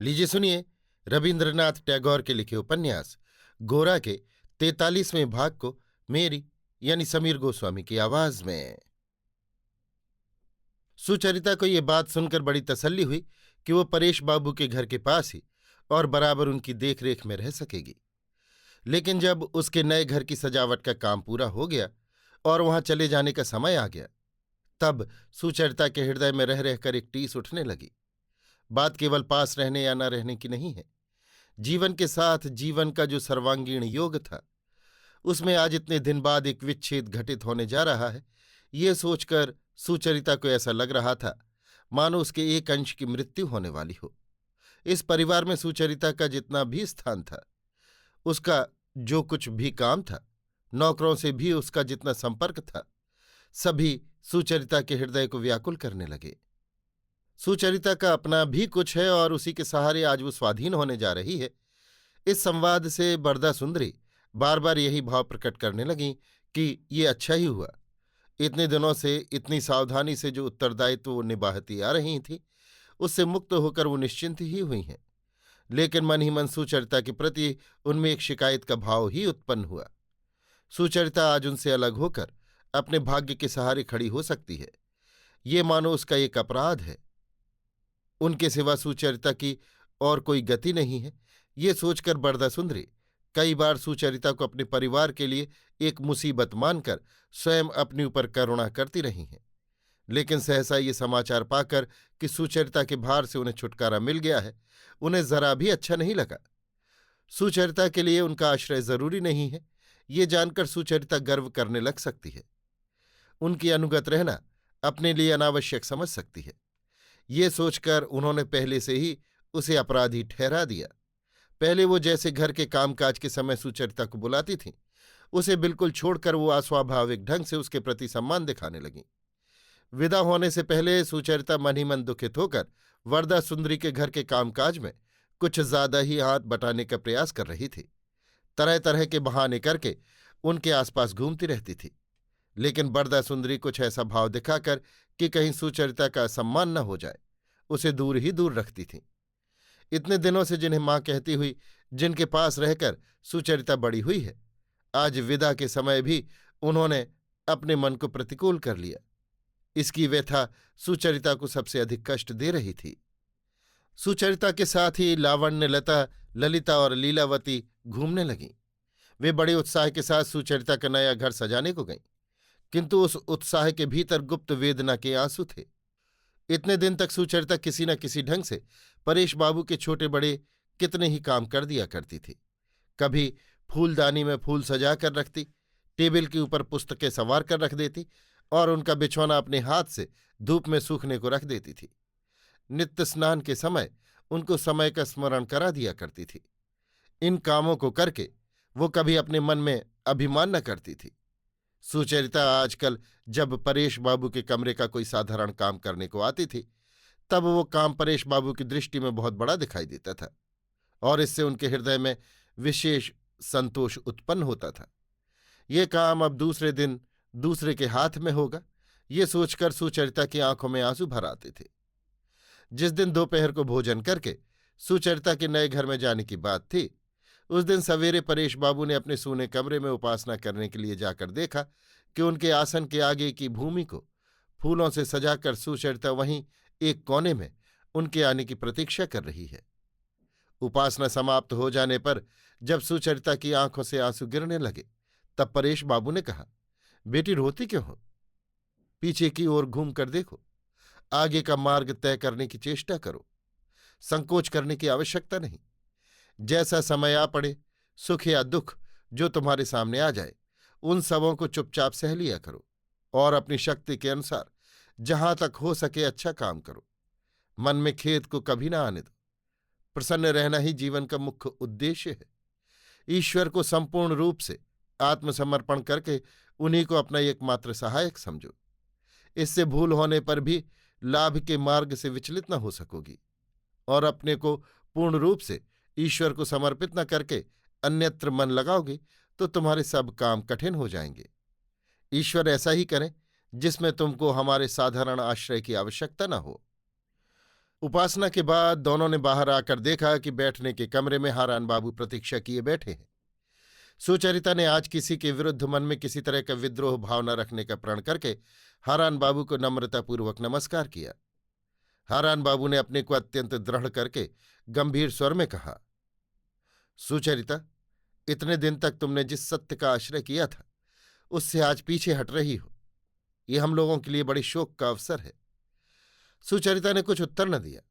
लीजिए सुनिए रविन्द्रनाथ टैगोर के लिखे उपन्यास गोरा के 43वें भाग को मेरी यानी समीर गोस्वामी की आवाज में। सुचरिता को ये बात सुनकर बड़ी तसल्ली हुई कि वो परेश बाबू के घर के पास ही और बराबर उनकी देखरेख में रह सकेगी। लेकिन जब उसके नए घर की सजावट का काम पूरा हो गया और वहां चले जाने का समय आ गया, तब सुचरिता के हृदय में रह रहकर एक टीस उठने लगी। बात केवल पास रहने या न रहने की नहीं है। जीवन के साथ जीवन का जो सर्वांगीण योग था, उसमें आज इतने दिन बाद एक विच्छेद घटित होने जा रहा है, ये सोचकर सुचरिता को ऐसा लग रहा था मानो उसके एक अंश की मृत्यु होने वाली हो। इस परिवार में सुचरिता का जितना भी स्थान था, उसका जो कुछ भी काम था, नौकरों से भी उसका जितना संपर्क था, सभी सुचरिता के हृदय को व्याकुल करने लगे। सुचरिता का अपना भी कुछ है और उसी के सहारे आज वो स्वाधीन होने जा रही है। इस संवाद से बरदा सुंदरी बार बार यही भाव प्रकट करने लगी कि ये अच्छा ही हुआ। इतने दिनों से इतनी सावधानी से जो उत्तरदायित्व वो निभाती आ रही थी, उससे मुक्त होकर वो निश्चिंत ही हुई हैं। लेकिन मन ही मन सुचरिता के प्रति उनमें एक शिकायत का भाव ही उत्पन्न हुआ। सुचरिता आज उनसे अलग होकर अपने भाग्य के सहारे खड़ी हो सकती है, ये मानो उसका एक अपराध है। उनके सिवा सुचरिता की और कोई गति नहीं है, ये सोचकर बरदा सुंदरी कई बार सुचरिता को अपने परिवार के लिए एक मुसीबत मानकर स्वयं अपने ऊपर करुणा करती रही हैं। लेकिन सहसा ये समाचार पाकर कि सुचरिता के भार से उन्हें छुटकारा मिल गया है, उन्हें जरा भी अच्छा नहीं लगा। सुचरिता के लिए उनका आश्रय जरूरी नहीं है, ये जानकर सुचरिता गर्व करने लग सकती है। उनकी अनुगत रहना अपने लिए अनावश्यक समझ सकती है। ये सोचकर उन्होंने पहले से ही उसे अपराधी ठहरा दिया। पहले वो जैसे घर के कामकाज के समय सुचरिता को बुलाती थीं, उसे बिल्कुल छोड़कर वो अस्वाभाविक ढंग से उसके प्रति सम्मान दिखाने लगीं। विदा होने से पहले सुचरिता मन ही मन दुखित होकर वरदा सुंदरी के घर के कामकाज में कुछ ज्यादा ही हाथ बटाने का प्रयास कर रही थी। तरह तरह के बहाने करके उनके आसपास घूमती रहती थी। लेकिन वरदा सुंदरी कुछ ऐसा भाव दिखाकर कि कहीं सुचरिता का सम्मान न हो जाए, उसे दूर ही दूर रखती थी। इतने दिनों से जिन्हें मां कहती हुई, जिनके पास रहकर सुचरिता बड़ी हुई है, आज विदा के समय भी उन्होंने अपने मन को प्रतिकूल कर लिया। इसकी व्यथा सुचरिता को सबसे अधिक कष्ट दे रही थी। सुचरिता के साथ ही लावण्य, लता, ललिता और लीलावती घूमने लगीं। वे बड़े उत्साह के साथ सुचरिता का नया घर सजाने को गईं, किंतु उस उत्साह के भीतर गुप्त वेदना के आंसू थे। इतने दिन तक सुचरिता किसी न किसी ढंग से परेश बाबू के छोटे बड़े कितने ही काम कर दिया करती थी। कभी फूलदानी में फूल सजा कर रखती, टेबल के ऊपर पुस्तकें संवार कर रख देती और उनका बिछौना अपने हाथ से धूप में सूखने को रख देती थी। नित्य स्नान के समय उनको समय का स्मरण करा दिया करती थी। इन कामों को करके वो कभी अपने मन में अभिमान न करती थी। सुचरिता आजकल जब परेश बाबू के कमरे का कोई साधारण काम करने को आती थी, तब वो काम परेश बाबू की दृष्टि में बहुत बड़ा दिखाई देता था और इससे उनके हृदय में विशेष संतोष उत्पन्न होता था। ये काम अब दूसरे दिन दूसरे के हाथ में होगा, ये सोचकर सुचरिता की आंखों में आंसू भर आते थे। जिस दिन दोपहर को भोजन करके सुचरिता के नए घर में जाने की बात थी, उस दिन सवेरे परेश बाबू ने अपने सूने कमरे में उपासना करने के लिए जाकर देखा कि उनके आसन के आगे की भूमि को फूलों से सजाकर सुचरिता वहीं एक कोने में उनके आने की प्रतीक्षा कर रही है। उपासना समाप्त हो जाने पर जब सुचरिता की आंखों से आंसू गिरने लगे, तब परेश बाबू ने कहा, बेटी रोती क्यों हो? पीछे की ओर घूम कर देखो, आगे का मार्ग तय करने की चेष्टा करो। संकोच करने की आवश्यकता नहीं। जैसा समय आ पड़े, सुख या दुख जो तुम्हारे सामने आ जाए, उन सबों को चुपचाप सह लिया करो और अपनी शक्ति के अनुसार जहां तक हो सके अच्छा काम करो। मन में खेद को कभी ना आने दो। प्रसन्न रहना ही जीवन का मुख्य उद्देश्य है। ईश्वर को संपूर्ण रूप से आत्मसमर्पण करके उन्हीं को अपना एकमात्र सहायक समझो। इससे भूल होने पर भी लाभ के मार्ग से विचलित न हो सकोगी और अपने को पूर्ण रूप से ईश्वर को समर्पित न करके अन्यत्र मन लगाओगे तो तुम्हारे सब काम कठिन हो जाएंगे। ईश्वर ऐसा ही करें जिसमें तुमको हमारे साधारण आश्रय की आवश्यकता न हो। उपासना के बाद दोनों ने बाहर आकर देखा कि बैठने के कमरे में हारान बाबू प्रतीक्षा किए बैठे हैं। सुचरिता ने आज किसी के विरुद्ध मन में किसी तरह का विद्रोह भाव न रखने का प्रण करके हारान बाबू को नम्रतापूर्वक नमस्कार किया। हारान बाबू ने अपने को अत्यंत दृढ़ करके गंभीर स्वर में कहा, सुचरिता, इतने दिन तक तुमने जिस सत्य का आश्रय किया था उससे आज पीछे हट रही हो। ये हम लोगों के लिए बड़ी शोक का अवसर है। सुचरिता ने कुछ उत्तर न दिया,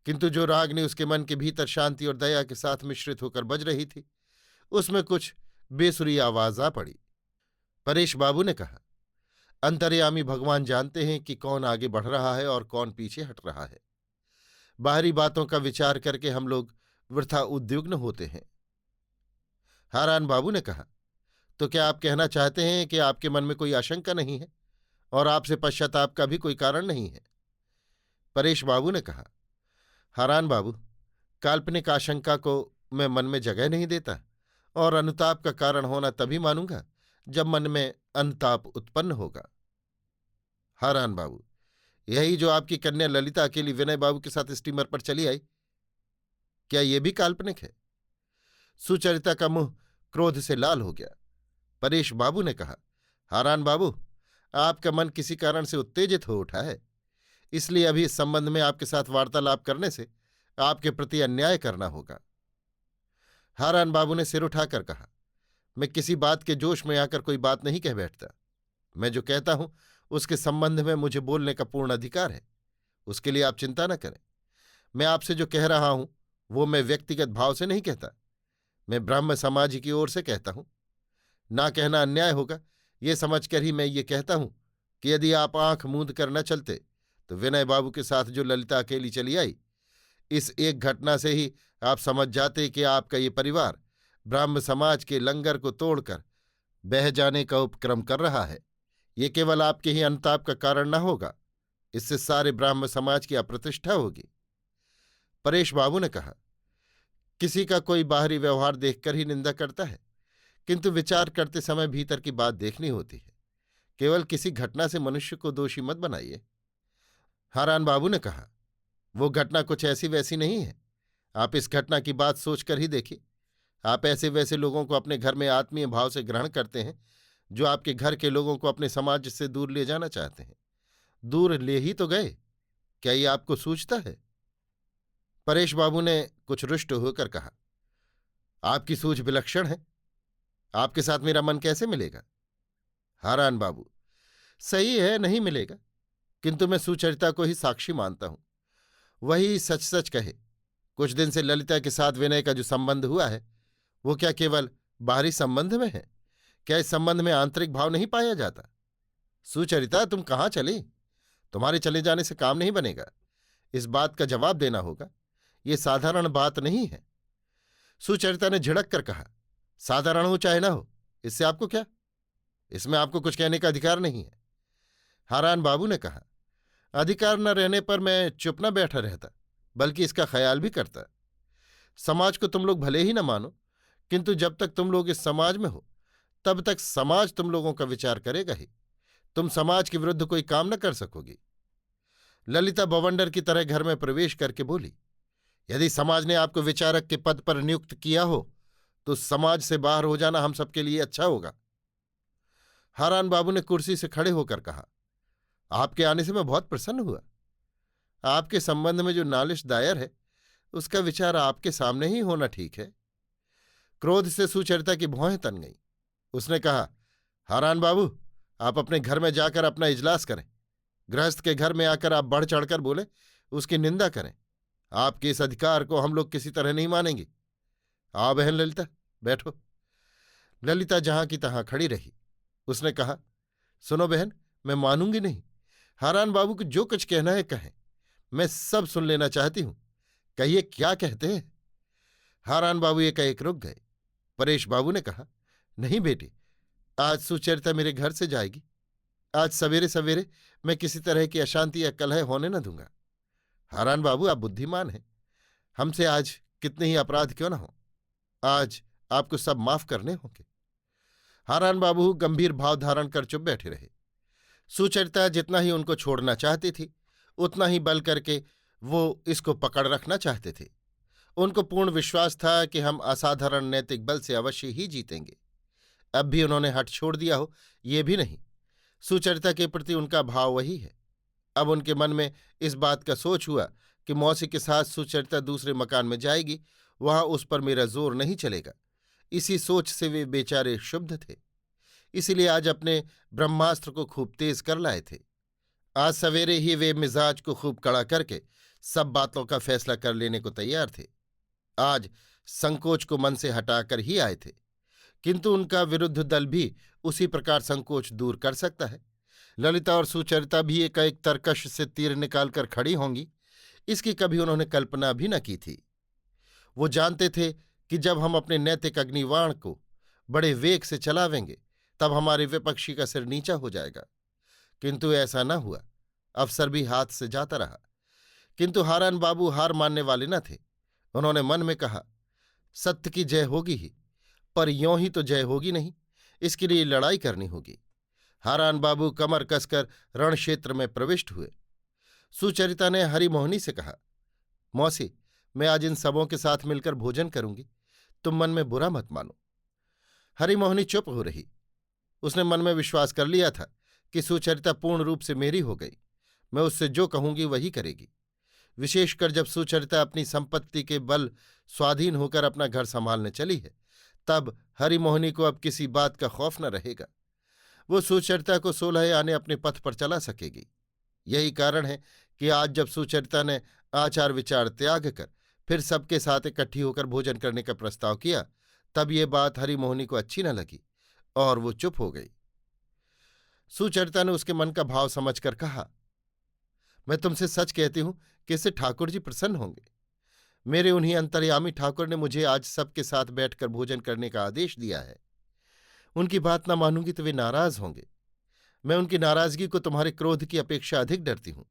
किंतु जो रागनी उसके मन के भीतर शांति और दया के साथ मिश्रित होकर बज रही थी उसमें कुछ बेसुरी आवाज आ पड़ी। परेश बाबू ने कहा, अंतर्यामी भगवान जानते हैं कि कौन आगे बढ़ रहा है और कौन पीछे हट रहा है। बाहरी बातों का विचार करके हम लोग वृथा उद्विग्न होते हैं। हारान बाबू ने कहा, तो क्या आप कहना चाहते हैं कि आपके मन में कोई आशंका नहीं है और आपसे पश्चाताप का भी कोई कारण नहीं है? परेश बाबू ने कहा, हारान बाबू, काल्पनिक आशंका को मैं मन में जगह नहीं देता और अनुताप का कारण होना तभी मानूंगा जब मन में अनुताप उत्पन्न होगा। हारान बाबू, यही जो आपकी कन्या ललिता अकेली विनय बाबू के साथ स्टीमर पर चली आई, क्या ये भी काल्पनिक है? सुचरिता का मुंह क्रोध से लाल हो गया। परेश बाबू ने कहा, हारान बाबू, आपका मन किसी कारण से उत्तेजित हो उठा है, इसलिए अभी इस संबंध में आपके साथ वार्तालाप करने से आपके प्रति अन्याय करना होगा। हारान बाबू ने सिर उठाकर कहा, मैं किसी बात के जोश में आकर कोई बात नहीं कह बैठता। मैं जो कहता हूं उसके संबंध में मुझे बोलने का पूर्ण अधिकार है, उसके लिए आप चिंता न करें। मैं आपसे जो कह रहा हूं वो मैं व्यक्तिगत भाव से नहीं कहता, मैं ब्राह्म समाज की ओर से कहता हूं। ना कहना अन्याय होगा, ये समझकर ही मैं ये कहता हूं कि यदि आप आंख मूंद कर न चलते तो विनय बाबू के साथ जो ललिता अकेली चली आई, इस एक घटना से ही आप समझ जाते कि आपका ये परिवार ब्राह्म समाज के लंगर को तोड़कर बह जाने का उपक्रम कर रहा है। ये केवल आपके ही अनुताप का कारण न होगा, इससे सारे ब्राह्म समाज की अप्रतिष्ठा होगी। परेश बाबू ने कहा, किसी का कोई बाहरी व्यवहार देखकर ही निंदा करता है, किंतु विचार करते समय भीतर की बात देखनी होती है। केवल किसी घटना से मनुष्य को दोषी मत बनाइए। हारान बाबू ने कहा, वो घटना कुछ ऐसी वैसी नहीं है। आप इस घटना की बात सोचकर ही देखिए। आप ऐसे वैसे लोगों को अपने घर में आत्मीय भाव से ग्रहण करते हैं जो आपके घर के लोगों को अपने समाज से दूर ले जाना चाहते हैं। दूर ले ही तो गए, क्या ये आपको सूझता है? परेश बाबू ने कुछ रुष्ट होकर कहा, आपकी सूझ विलक्षण है, आपके साथ मेरा मन कैसे मिलेगा? हारान बाबू, सही है, नहीं मिलेगा, किंतु मैं सुचरिता को ही साक्षी मानता हूं। वही सच सच कहे, कुछ दिन से ललिता के साथ विनय का जो संबंध हुआ है वो क्या केवल बाहरी संबंध में है? क्या इस संबंध में आंतरिक भाव नहीं पाया जाता? सुचरिता, तुम कहाँ चली? तुम्हारे चले जाने से काम नहीं बनेगा, इस बात का जवाब देना होगा। ये साधारण बात नहीं है। सुचरिता ने झिड़क कर कहा, साधारण हो चाहे ना हो, इससे आपको क्या? इसमें आपको कुछ कहने का अधिकार नहीं है। हारान बाबू ने कहा, अधिकार न रहने पर मैं चुप न बैठा रहता, बल्कि इसका ख्याल भी करता। समाज को तुम लोग भले ही न मानो, किंतु जब तक तुम लोग इस समाज में हो तब तक समाज तुम लोगों का विचार करेगा ही। तुम समाज के विरुद्ध कोई काम न कर सकोगी। ललिता बवंडर की तरह घर में प्रवेश करके बोली, यदि समाज ने आपको विचारक के पद पर नियुक्त किया हो तो समाज से बाहर हो जाना हम सबके लिए अच्छा होगा। हारान बाबू ने कुर्सी से खड़े होकर कहा, आपके आने से मैं बहुत प्रसन्न हुआ। आपके संबंध में जो नालिश दायर है उसका विचार आपके सामने ही होना ठीक है। क्रोध से सुचरिता की भौहें तन गईं। उसने कहा, हारान बाबू, आप अपने घर में जाकर अपना इजलास करें। गृहस्थ के घर में आकर आप बढ़ चढ़कर बोले, उसकी निंदा करें। आपके इस अधिकार को हम लोग किसी तरह नहीं मानेंगे। आओ बहन ललिता, बैठो। ललिता जहां की तहां खड़ी रही। उसने कहा, सुनो बहन, मैं मानूंगी नहीं। हारान बाबू को जो कुछ कहना है कहें, मैं सब सुन लेना चाहती हूं। कहिए, क्या कहते हैं? हारान बाबू एकाएक रुक गए। परेश बाबू ने कहा, नहीं बेटी, आज सुचरिता मेरे घर से जाएगी। आज सवेरे सवेरे मैं किसी तरह की अशांति या कलह होने न दूंगा। हारान बाबू, आप बुद्धिमान हैं, हमसे आज कितने ही अपराध क्यों न हो, आज आपको सब माफ करने होंगे। हारान बाबू गंभीर भाव धारण कर चुप बैठे रहे। सुचरिता जितना ही उनको छोड़ना चाहती थी उतना ही बल करके वो इसको पकड़ रखना चाहते थे। उनको पूर्ण विश्वास था कि हम असाधारण नैतिक बल से अवश्य ही जीतेंगे। अब भी उन्होंने हठ छोड़ दिया हो, ये भी नहीं। सुचरिता के प्रति उनका भाव वही है। अब उनके मन में इस बात का सोच हुआ कि मौसी के साथ सुचरिता दूसरे मकान में जाएगी, वहां उस पर मेरा जोर नहीं चलेगा। इसी सोच से वे बेचारे क्षुब्ध थे। इसीलिए आज अपने ब्रह्मास्त्र को खूब तेज कर लाए थे। आज सवेरे ही वे मिजाज को खूब कड़ा करके सब बातों का फैसला कर लेने को तैयार थे। आज संकोच को मन से हटाकर ही आए थे, किंतु उनका विरुद्ध दल भी उसी प्रकार संकोच दूर कर सकता है। ललिता और सुचरिता भी एक तरकश से तीर निकालकर खड़ी होंगी, इसकी कभी उन्होंने कल्पना भी न की थी। वो जानते थे कि जब हम अपने नैतिक अग्निवाण को बड़े वेग से चलावेंगे तब हमारे विपक्षी का सिर नीचा हो जाएगा, किंतु ऐसा न हुआ। अवसर भी हाथ से जाता रहा। किंतु हारान बाबू हार मानने वाले न थे। उन्होंने मन में कहा, सत्य की जय होगी ही, पर यों ही तो जय होगी नहीं, इसके लिए लड़ाई करनी होगी। हारान बाबू कमर कसकर रण क्षेत्र में प्रविष्ट हुए। सुचरिता ने हरिमोहिनी से कहा, मौसी, मैं आज इन सबों के साथ मिलकर भोजन करूंगी, तुम मन में बुरा मत मानो। हरिमोहिनी चुप हो रही। उसने मन में विश्वास कर लिया था कि सुचरिता पूर्ण रूप से मेरी हो गई। मैं उससे जो कहूंगी वही करेगी। विशेषकर जब सुचरिता अपनी संपत्ति के बल स्वाधीन होकर अपना घर संभालने चली है, तब हरिमोहिनी को अब किसी बात का खौफ न रहेगा। वो सुचरिता को 16 आने अपने पथ पर चला सकेगी। यही कारण है कि आज जब सुचरिता ने आचार विचार त्याग कर फिर सबके साथ इकट्ठी होकर भोजन करने का प्रस्ताव किया, तब ये बात हरिमोहिनी को अच्छी न लगी और वो चुप हो गई। सुचरिता ने उसके मन का भाव समझकर कहा, मैं तुमसे सच कहती हूं कि इससे ठाकुर जी प्रसन्न होंगे। मेरे उन्हीं अंतर्यामी ठाकुर ने मुझे आज सबके साथ बैठकर भोजन करने का आदेश दिया है। उनकी बात न मानूंगी तो वे नाराज होंगे। मैं उनकी नाराजगी को तुम्हारे क्रोध की अपेक्षा अधिक डरती हूं।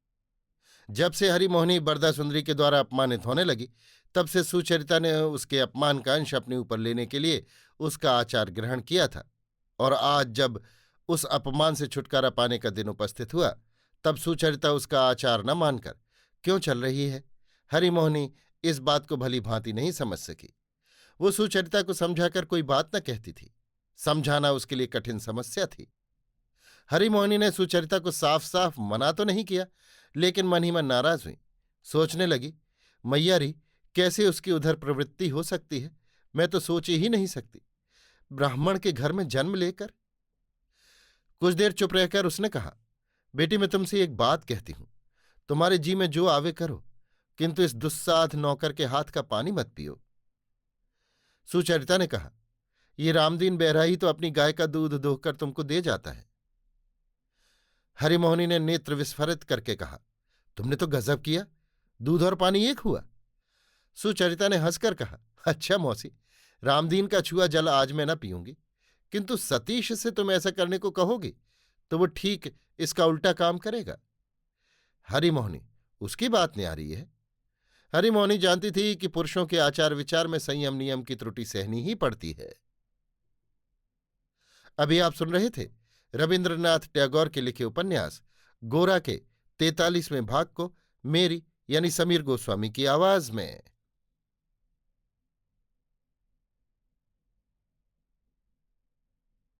जब से हरिमोहिनी बरदा सुंदरी के द्वारा अपमानित होने लगी, तब से सुचरिता ने उसके अपमान का अंश अपने ऊपर लेने के लिए उसका आचार ग्रहण किया था, और आज जब उस अपमान से छुटकारा पाने का दिन उपस्थित हुआ, तब सुचरिता उसका आचार न मानकर क्यों चल रही है, हरिमोहिनी इस बात को भली भांति नहीं समझ सकी। वो सुचरिता को समझाकर कोई बात न कहती थी। समझाना उसके लिए कठिन समस्या थी। हरिमोहिनी ने सुचरिता को साफ साफ मना तो नहीं किया, लेकिन मन ही मन नाराज हुई। सोचने लगी, मैयारी, कैसे उसकी उधर प्रवृत्ति हो सकती है, मैं तो सोच ही नहीं सकती। ब्राह्मण के घर में जन्म लेकर। कुछ देर चुप रहकर उसने कहा, बेटी, मैं तुमसे एक बात कहती हूं, तुम्हारे जी में जो आवे करो, किंतु इस दुस्साध नौकर के हाथ का पानी मत पियो। सुचरिता ने कहा, ये रामदीन बेहरा ही तो अपनी गाय का दूध दोहकर तुमको दे जाता है। हरिमोहिनी ने नेत्र विस्फारित करके कहा, तुमने तो गजब किया, दूध और पानी एक हुआ। सुचरिता ने हंसकर कहा, अच्छा मौसी, रामदीन का छुआ जल आज मैं न पीऊंगी, किंतु सतीश से तुम ऐसा करने को कहोगी तो वो ठीक इसका उल्टा काम करेगा। हरिमोहिनी, उसकी बात नहीं आ रही है। हरिमोहिनी जानती थी कि पुरुषों के आचार विचार में संयम नियम की त्रुटि सहनी ही पड़ती है। अभी आप सुन रहे थे रविन्द्रनाथ टैगोर के लिखे उपन्यास गोरा के 43वें भाग को मेरी यानी समीर गोस्वामी की आवाज में।